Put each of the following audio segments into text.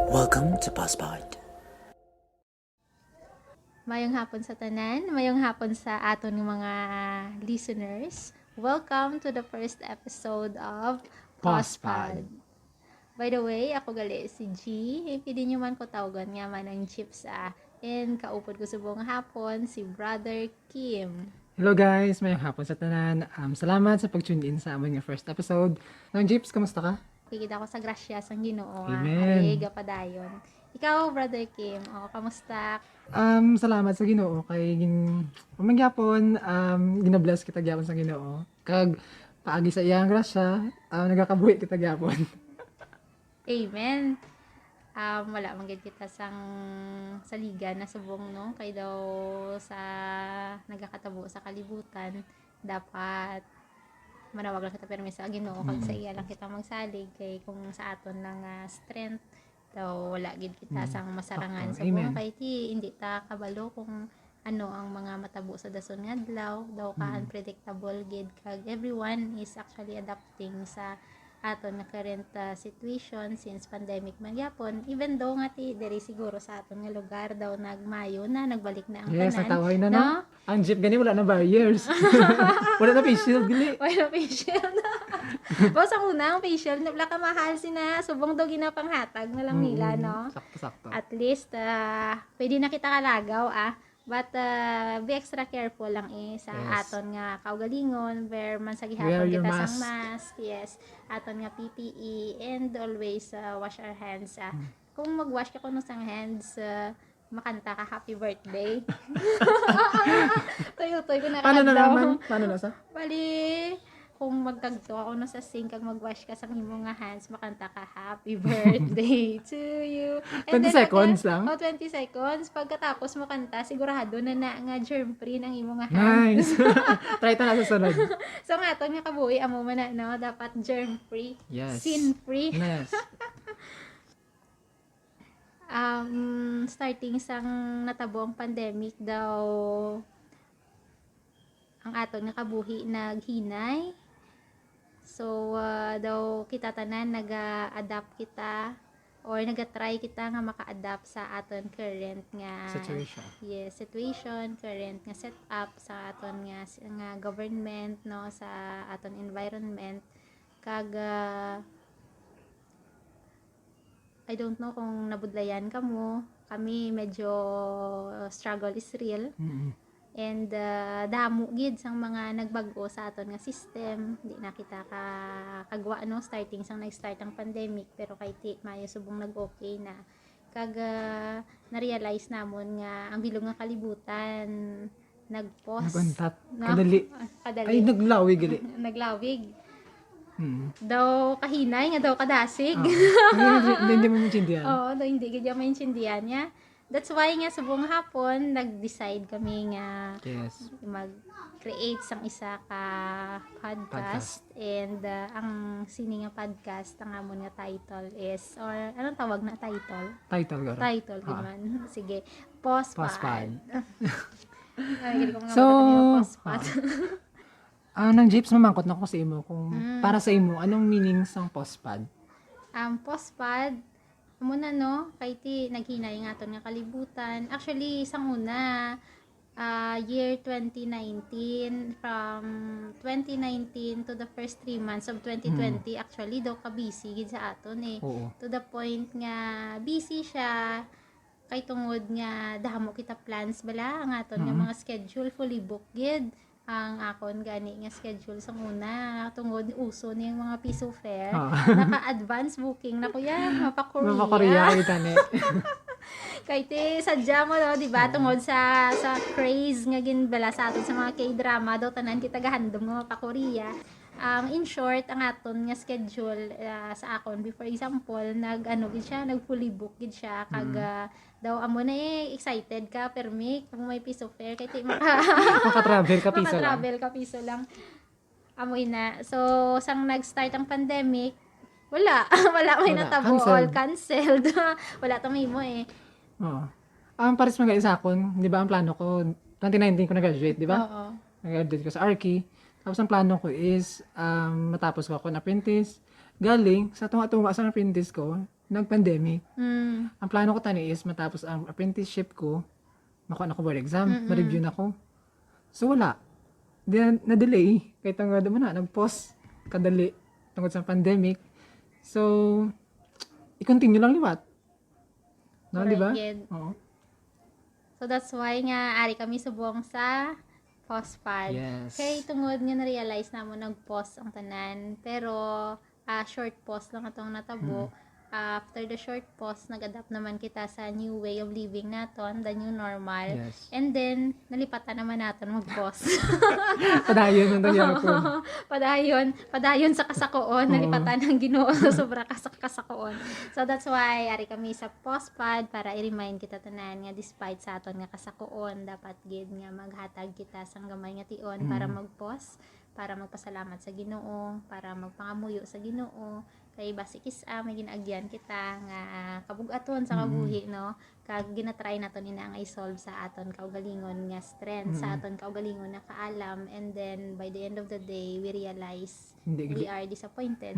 Welcome to Passport. Mayong hapon sa tanan, mayong hapon sa aton mga listeners. Welcome to the first episode of Postpod. By the way, ako gali si G. Pwede nyo man ko tawagan nga man ang chips and kaupod ko subong hapon si Brother Kim. Hello guys, mayong hapon sa tanan. Salamat sa pag-tune in sa aming first episode. Nang Jeeps, kamusta ka? Kikita ko sa grasya sang Ginoo. Amen. Aliga pa dayon. Ikaw, Brother Kim, kamusta? Salamat sa Ginoo kay umagyapon, ginabless kita gyapon sa Ginoo. Kag paagi sa iyang grasya, nagakabuhi kita gyapon. Amen. Wala man gid kita sa liga na subong no kay daw sa nagakatabo sa kalibutan dapat manawag lang kita permi sa Ginoo kag sa iya lang kita magsalig kay kung sa aton lang strength daw wala gid kita sang masarangan sa buong Amen. kay ti hindi ta kabalo kung ano ang mga matabo sa dason nga adlaw daw ka unpredictable gid kag everyone is actually adapting sa aton na current situation since pandemic man gyapon even though nga ti diri siguro sa aton nga lugar daw nagmayo na nagbalik na ang Yes, tanan nagtaway na no? Ang jeep gani wala na barriers. Wala na facial gali. wala facial na boss ang una ang facial na wala ka mahal sina subong daw ginapanghatag na lang nila no Sakto-sakto. at least pwede na kita kalagaw but be extra careful lang sa Yes. aton nga kaugalingon where man sa Wear gihapon your kita sang mask. mask yes aton nga PPE and always wash our hands kung mag-wash ka kuno sang hands makanta ka happy birthday toy ko na Paano na kadlaw. naman? Paano na sa? Bali, kung magkagto ako no sa sink kag mag-wash ka sa imong nga hands, makanta ka happy birthday to you. 20 seconds lang? 20 seconds. Pagkatapos mo kanta, sigurado na nga germ free ng imong nga hands. Nice. Try ta na sa sunod. So nga to nga kabuhi amo man na no, dapat germ free, Yes. sin free. Yes. Starting sang natabo ang pandemic daw ang aton nga kabuhi naghinay. So daw kita tanan naga-adapt kita or naga-try kita nga maka-adapt sa aton current nga Situation. yes, situation, current nga setup sa aton nga government no sa aton environment kag I don't know kung nabudlayan ka mo. Kami medyo struggle is real. And damo gid sang mga nagbago sa aton nga system. Di na kita kagwa no starting sang nag-start ang pandemic pero kay ti mayo subong nag-okay na. Kag na-realize namon nga ang bilog nga kalibutan nag-pause. Naguntat. No? Kadali. Kadali. Ay, naglawi gali. Naglawig. Hmm. Daw kahinay nga daw kadasig. Hindi mo maintindihan. Oo, daw hindi gid maintindihan niya. That's why nga subong hapon nag-decide kami nga Yes. mag-create sang isa ka podcast. And ang sini nga podcast ang amon nga title is or anong tawag na title? Title garo. Title gid man. Sige, Postpod. Postpod. Ay, gid ko mga So, Postpod. Nang Jeeps, mamangkot na ko sa imo. Kung para sa imo, anong meaning sang postpad? Postpod muna no kay ti naghinay nga aton nga kalibutan actually sang una year 2019 from 2019 to the first 3 months of 2020 actually daw ka busy gid sa aton Oo. to the point nga busy siya kay tungod nga damo kita plans bala ang aton nga mga schedule fully booked gid ang akon gani nga schedule sa una tungod uso ni mga piso fair naka-advance booking na kuya mapa-Korea Mapa-Korea kita ni. kay ti sadya mo no di ba tungod sa craze nga ginbala sa aton sa mga K-drama daw tanan kita gahandom nga mapa-Korea. In short ang aton nga schedule sa akon before example nag fully book gid siya kag daw amo na excited ka permi kung may piso fair kay ti Maka-travel ka piso lang. maka-travel ka piso lang amoy na so sang nag-start ang pandemic wala may Wala. natabo all canceled wala to mo Oo. Pares mga isa akon, di ba ang plano ko, 2019 ko nag-graduate, di ba? oo Nag-graduate ko sa Arki. Tapos ang plano ko is matapos ko ako ng apprentice galing sa tunga-tunga sa apprentice ko, nag-pandemic. Mm. Ang plano ko tani is matapos ang apprenticeship ko, makuha na ko board exam, ma-review na ko. So wala. Di na-delay. Kahit ang mo na, nag-pause kadali tungkol sa pandemic. So, i-continue lang liwat. No, di ba? Correct. Oo. So that's why nga ari kami subong sa postpad. Yes. Kay tungod nga na-realize na mo nag-pause ang tanan. Pero short pause lang atong natabo. After the short pause, nag-adapt naman kita sa new way of living naton, the new normal. Yes. And then, nalipatan naman natin mag-pause. Padayon ang nangyari ko. padayon sa kasakoon, nalipatan ng Ginoo sa sobra kasakoon. So that's why ari kami sa postpad para i-remind kita tanan nga despite sa aton nga kasakoon, dapat gid nga maghatag kita sang gamay nga tion para mag-pause, para magpasalamat sa Ginoo, para magpangamuyo sa Ginoo. Kay basi kisa may ginaagyan kita nga kabug-aton sa kabuhi, no, kag ginatry naton ina nga i-solve sa aton kaugalingon nga strength, sa aton kaugalingon na kaalam, and then by the end of the day we realize we are disappointed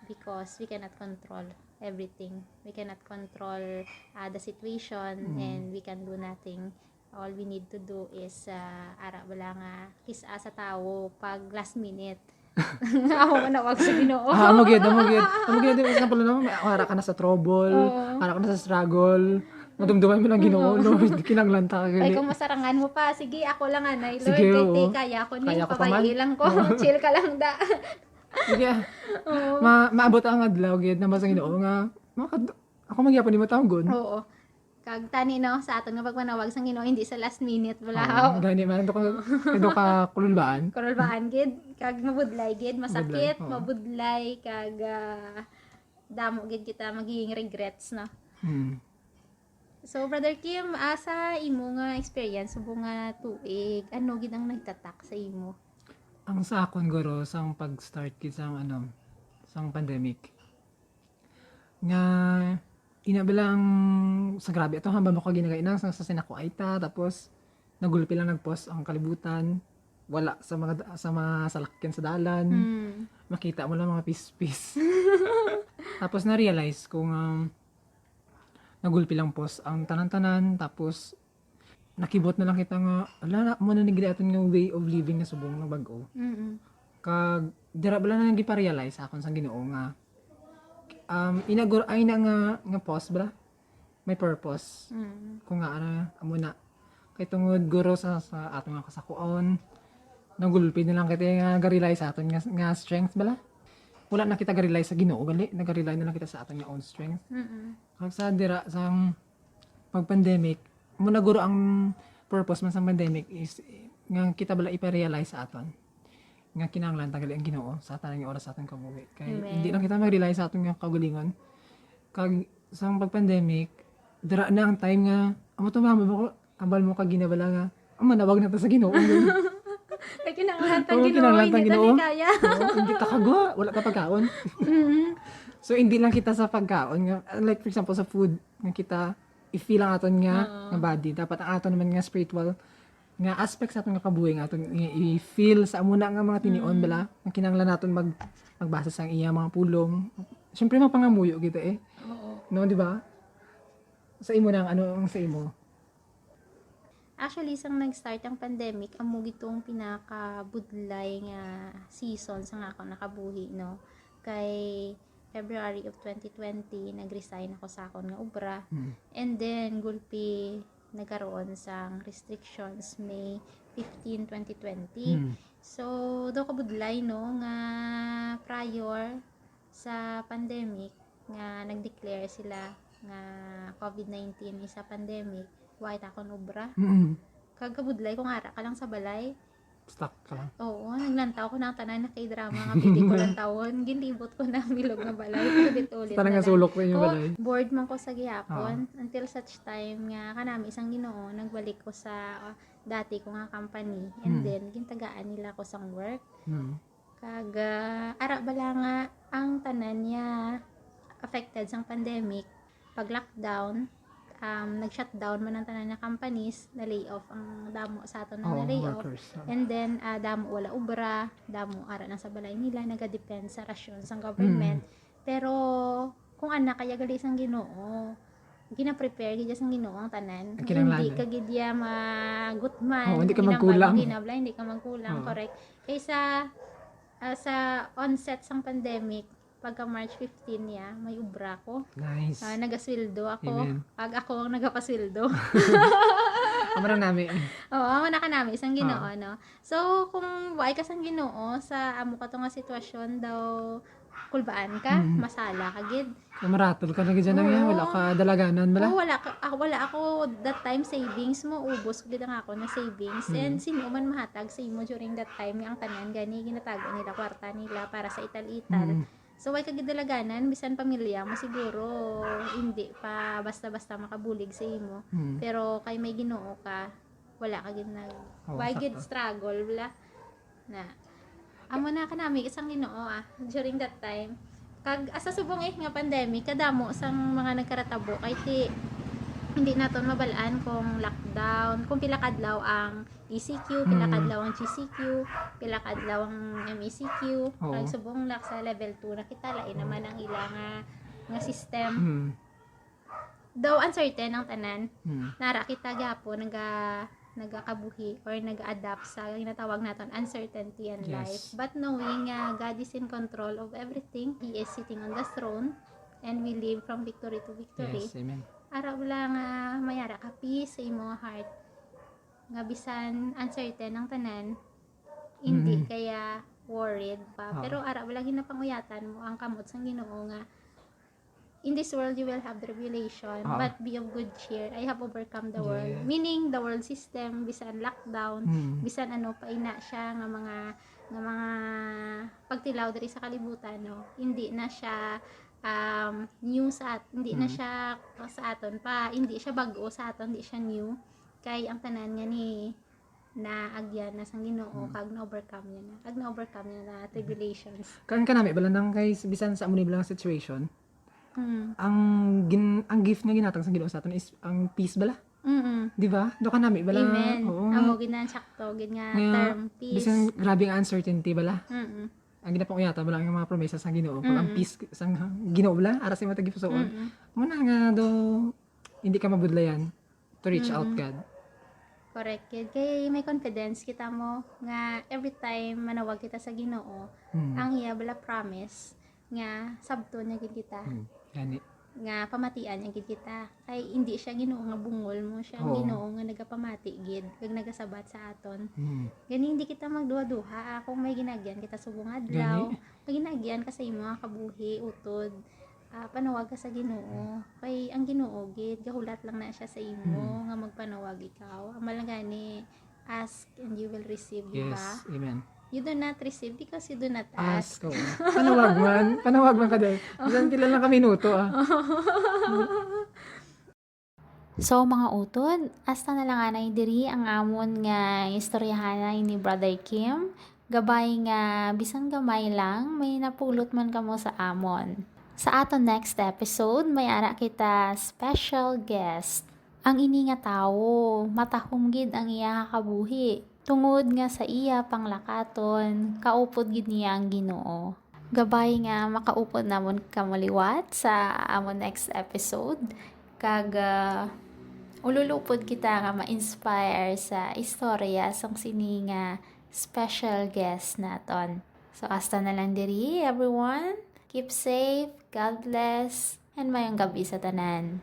because we cannot control everything, we cannot control the situation, and we can do nothing. All we need to do is ara bala nga kisa sa tawo pag last minute. Ako manawag sa Ginoo. Amagid. Din example naman, ara ka na sa trouble, ara ka na sa struggle. Madumduman mo lang Ginoo, Lord, kinanglanta ka Ay gali. kung masarangan mo pa, sige ako lang anay, Lord, Sige, kay oo. kaya ko ni Kaya ko pa man. pabay lang ko. Chill ka lang da. Sige. Maabot ang adlaw gid na sa Ginoo nga ako magyapon ni matawgon. Oo. Kag tani no sa aton nga pagmanawag sa Ginoo hindi sa last minute wala. Gani man do ka kululbaan. Korolbaan gid kag mabudlay gid, masakit, Oo. mabudlay kag damo gid kita magiging regrets no. So Brother Kim, asa imo nga experience subong nga tuig, ano gid ang nagtatak sa imo? Ang sa akon guro sang pag-start kid sang sang pandemic. Nga inabilang sa grabe ato hamba mo ka ginagainang sa sinako aita, tapos nagulpi lang nagpost ang kalibutan, wala sa mga salakyan sa dalan, makita mo lang mga pis-pis. Tapos na-realize kung nagulpi lang post ang tanan-tanan, tapos nakibot na lang kita nga ala na mo na aton nga way of living na subong nga bag-o. Kag dira bala na gipa-realize akon sang Ginoo nga inagor ay na nga post bra may purpose. Kung nga amo na kay tungod guro sa aton nga kasakuon, nagulpi na lang kita nga ga-realize sa aton nga strength bala. Wala na kita ga-realize sa Ginoo gali, nag-rely na lang kita sa aton nga own strength. Kag sa dira sang pag-pandemic, mo na guro ang purpose man sa pandemic is nga kita bala ipa-realize sa aton nga kinahanglan tagali ang Ginoo sa aton nga oras sa aton kabuhi. Kay hindi lang kita mag-rely sa aton nga kagalingon. Kag sang pag-pandemic, dira na ang time nga amo tumama mo ko ambal mo kag ginabala nga manawag na ta sa Ginoo. Kay kinahanglan Oo, Ginoo, kinahanglan hindi Ginoo. ta kaya. Oo, hindi ta kagwa, wala ka pagkaon. So hindi lang kita sa pagkaon nga like for example sa food nga kita i-feel ang aton nga body, dapat ang aton naman nga spiritual nga aspects aton nga kabuhi nga aton i-feel sa amuna nga mga tinion bala nga kinahanglan naton magbasa sa iya mga pulong. Syempre mapangamuyo kita no, di ba? Sa imo nang ano ang sa imo? Actually, sang nag-start ang pandemic, amo gitong pinakabudlay nga season sa nga ako nakabuhi, no? Kay February of 2020, nag-resign ako sa akon nga obra. And then, gulpi, nagkaroon sang restrictions May 15, 2020. So, do kabudlay, no? Nga prior sa pandemic, nga nag-declare sila nga COVID-19 is a pandemic. White akong obra. Kagabudlay kung ara ka lang sa balay. Stuck ka lang. Oo, naglantaw ko ng tanan na kay drama nga pili ko lang tawon. Ginlibot ko na milog nga balay. Ulit-ulit. Parang nga sulok ko yung balay. Bored man ko sa gihapon. Until such time nga kanami isang Ginoo, nagbalik ko sa dati ko nga company. And then, gintagaan nila ko sang work. Kag ara bala nga ang tanan niya affected sang pandemic. Pag lockdown, nag-shutdown man ang tanan nga companies, na layoff ang damo sa aton Oo, na layoff. workers. And then damo wala ubra, damo ara na sa balay nila nagadepend sa rasyon sa government. Pero kung ana kaya gali sang Ginoo, gina-prepare gid sang Ginoo ang tanan. Ang kinahanglan. Hindi ka gid ya magutman. Oo, hindi ka ginabal, magkulang. ginabla, hindi ka magkulang, Oo. correct. Kaysa sa onset sang pandemic, pagka March 15 ya, may ubra ko. Nice. Nagasweldo ako. Amen. Ako ang nagapasweldo. Amara nami. Oo, wala ka namin isang Ginoo, no? So, kung why ka sang Ginoo sa amo ka to nga sitwasyon daw kulbaan ka, masala ka gid. Maratol ka na gidyan Oo. wala ka dalaganan bala. Oo, wala ako that time savings mo, ubos gid ang ako na savings. And sino man mahatag sa imo during that time, ang tanan gani ginatago nila kwarta nila para sa ital-ital. So, why ka gid dalaganan, bisan pamilya mo siguro hindi pa basta-basta makabulig sa imo. Pero kay may Ginoo ka, wala ka gid Oo, why gid sakto. struggle bla na amo na kanami isang Ginoo during that time. Kag asa subong nga pandemic kadamo sang mga nagkaratabo kay ti hindi naton mabalaan kung lockdown, kung pila kadlaw ang ECQ, pila kadlaw ang GCQ, pila kadlaw ang MECQ. Oo. Kag subong lak sa level 2 na kita lain naman ang ila nga system. Though uncertain ang tanan, nara kita gapo nagakabuhi or nag-adapt sa ginatawag naton uncertainty in Yes. life. But knowing God is in control of everything, He is sitting on the throne, and we live from victory to victory. Yes, amen. Ara wala nga mayara ka peace sa imong heart. Nga bisan uncertain ang tanan, hindi kaya worried pa. Oo. Pero ara wala ginapanguyatan mo ang kamot sang Ginoo nga in this world you will have tribulation, Oo. but be of good cheer. I have overcome the world. Yes. Meaning the world system, bisan lockdown, bisan ano pa ina siya nga mga pagtilaw diri sa kalibutan, no. Hindi na siya new hindi na siya sa aton pa, hindi siya bag-o sa aton, hindi siya new. Kay ang tanan nga ni na agyan na sang Ginoo kag na-overcome niya na. Kag na-overcome niya na tribulations. Kan kanami bala nang kay bisan sa amo ni bilang situation. Ang gift nga ginatang sa Ginoo sa aton is ang peace bala. Di ba? Do ka nami bala. Amen. Oo. Amo gid na sakto gid nga Nga, term peace. bisan grabe ang uncertainty bala. Mm. Ang ginapanguyata bala ang mga promesa sa Ginoo. Kung ang peace sang Ginoo bala ara sa matagi pusoon. Muna nga do hindi ka mabudlayan to reach out God. Correct kid. Kay may confidence kita mo nga every time manawag kita sa Ginoo, ang iya bala promise nga sabto niya gid kita. Gani. Nga pamatian niya gid kita. Kay hindi siya Ginoo nga bungol mo, siya Oo. Ginoo nga nagapamati gid kag nagasabat sa aton. Mm. Gani hindi kita magduha-duha kung may ginagyan kita subong adlaw. May ginagyan ka sa imo nga kabuhi, utod. Panawag ka sa Ginoo. Kay ang Ginoo gid gahulat lang na siya sa imo nga magpanawag ikaw. Ang malangani ask and you will receive, di Yes, ba? amen. You do not receive because you do not ask. Ask ko. Panawag man ka dahil. Bisan pila lang ka minuto So mga utod, hasta na lang anay diri ang amon nga istoryahanay ni Brother Kim. Gabay nga bisan gamay lang may napulot man kamo sa amon. Sa aton next episode, may ara kita special guest. Ang ini nga tawo, matahom gid ang iya kabuhi. Tungod nga sa iya panglakaton, kaupod gid niya ang Ginoo. Gabay nga makaupod namon kamaliwat sa amon next episode. Kag ululupod kita nga ma-inspire sa istorya sang sini nga special guest naton. So hasta na lang diri everyone. Keep safe, God bless, and mayong gabi sa tanan.